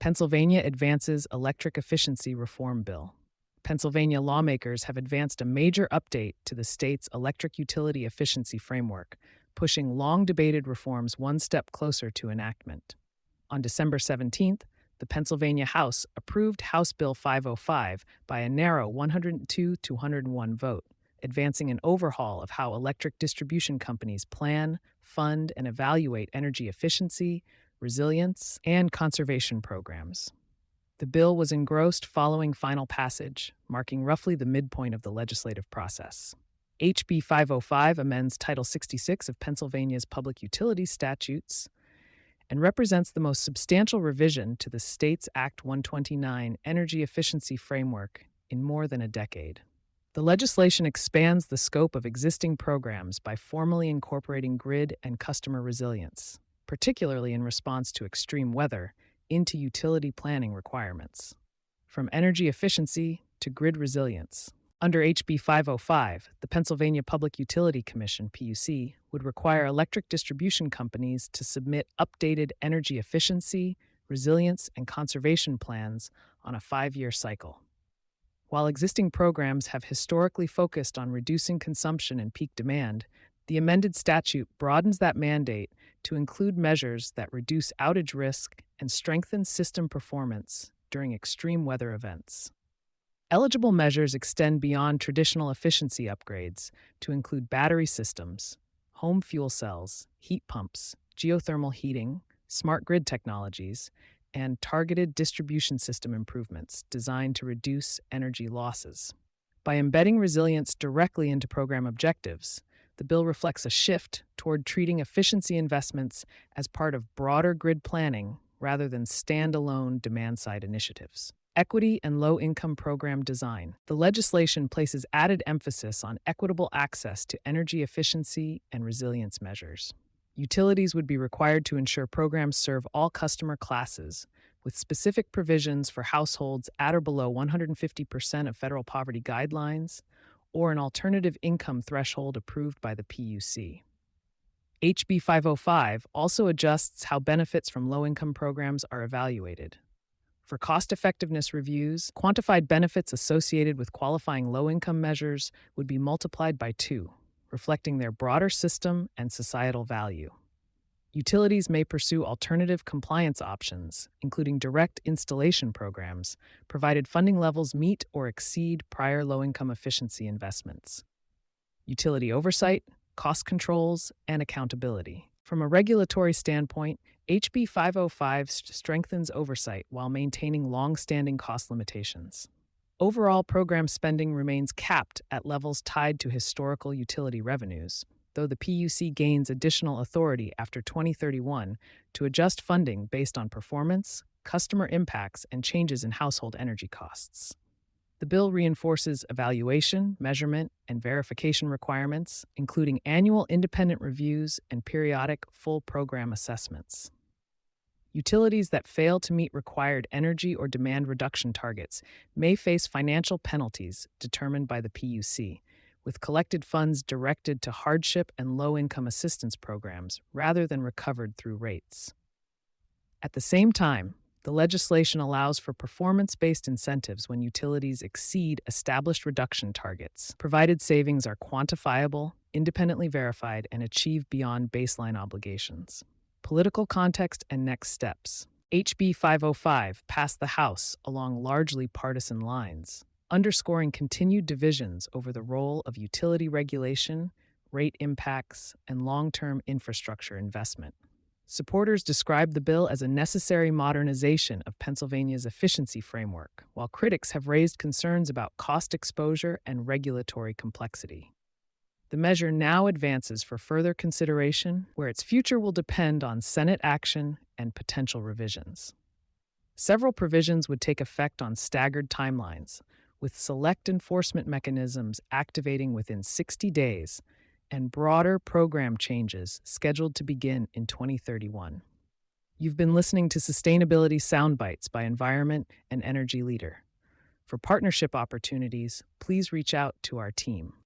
Pennsylvania advances electric efficiency reform bill. Pennsylvania lawmakers have advanced a major update to the state's electric utility efficiency framework, pushing long debated reforms one step closer to enactment. On December 17th, the Pennsylvania House approved House Bill 505 by a narrow 102 to 101 vote, advancing an overhaul of how electric distribution companies plan, fund, and evaluate energy efficiency, resilience, and conservation programs. The bill was engrossed following final passage, marking roughly the midpoint of the legislative process. HB 505 amends Title 66 of Pennsylvania's Public Utilities Statutes and represents the most substantial revision to the state's Act 129 energy efficiency framework in more than a decade. The legislation expands the scope of existing programs by formally incorporating grid and customer resilience, particularly in response to extreme weather, into utility planning requirements. From energy efficiency to grid resilience. Under HB 505, the Pennsylvania Public Utility Commission, PUC, would require electric distribution companies to submit updated energy efficiency, resilience, and conservation plans on a 5-year cycle. While existing programs have historically focused on reducing consumption and peak demand, the amended statute broadens that mandate to include measures that reduce outage risk and strengthen system performance during extreme weather events. Eligible measures extend beyond traditional efficiency upgrades to include battery systems, home fuel cells, heat pumps, geothermal heating, smart grid technologies, and targeted distribution system improvements designed to reduce energy losses. By embedding resilience directly into program objectives, the bill reflects a shift toward treating efficiency investments as part of broader grid planning rather than standalone demand-side initiatives. Equity and low-income program design. The legislation places added emphasis on equitable access to energy efficiency and resilience measures. Utilities would be required to ensure programs serve all customer classes, with specific provisions for households at or below 150% of federal poverty guidelines, or an alternative income threshold approved by the PUC. HB 505 also adjusts how benefits from low-income programs are evaluated. For cost-effectiveness reviews, quantified benefits associated with qualifying low-income measures would be multiplied by 2, reflecting their broader system and societal value. Utilities may pursue alternative compliance options, including direct installation programs, provided funding levels meet or exceed prior low-income efficiency investments. Utility oversight, cost controls, and accountability. From a regulatory standpoint, HB 505 strengthens oversight while maintaining long-standing cost limitations. Overall program spending remains capped at levels tied to historical utility revenues, though the PUC gains additional authority after 2031 to adjust funding based on performance, customer impacts, and changes in household energy costs. The bill reinforces evaluation, measurement, and verification requirements, including annual independent reviews and periodic full program assessments. Utilities that fail to meet required energy or demand reduction targets may face financial penalties determined by the PUC, with collected funds directed to hardship and low-income assistance programs rather than recovered through rates. At the same time, the legislation allows for performance-based incentives when utilities exceed established reduction targets, provided savings are quantifiable, independently verified, and achieved beyond baseline obligations. Political context and next steps. HB 505 passed the House along largely partisan lines, underscoring continued divisions over the role of utility regulation, rate impacts, and long-term infrastructure investment. Supporters described the bill as a necessary modernization of Pennsylvania's efficiency framework, while critics have raised concerns about cost exposure and regulatory complexity. The measure now advances for further consideration, where its future will depend on Senate action and potential revisions. Several provisions would take effect on staggered timelines, with select enforcement mechanisms activating within 60 days and broader program changes scheduled to begin in 2031. You've been listening to Sustainability Soundbites by Environment and Energy Leader. For partnership opportunities, please reach out to our team.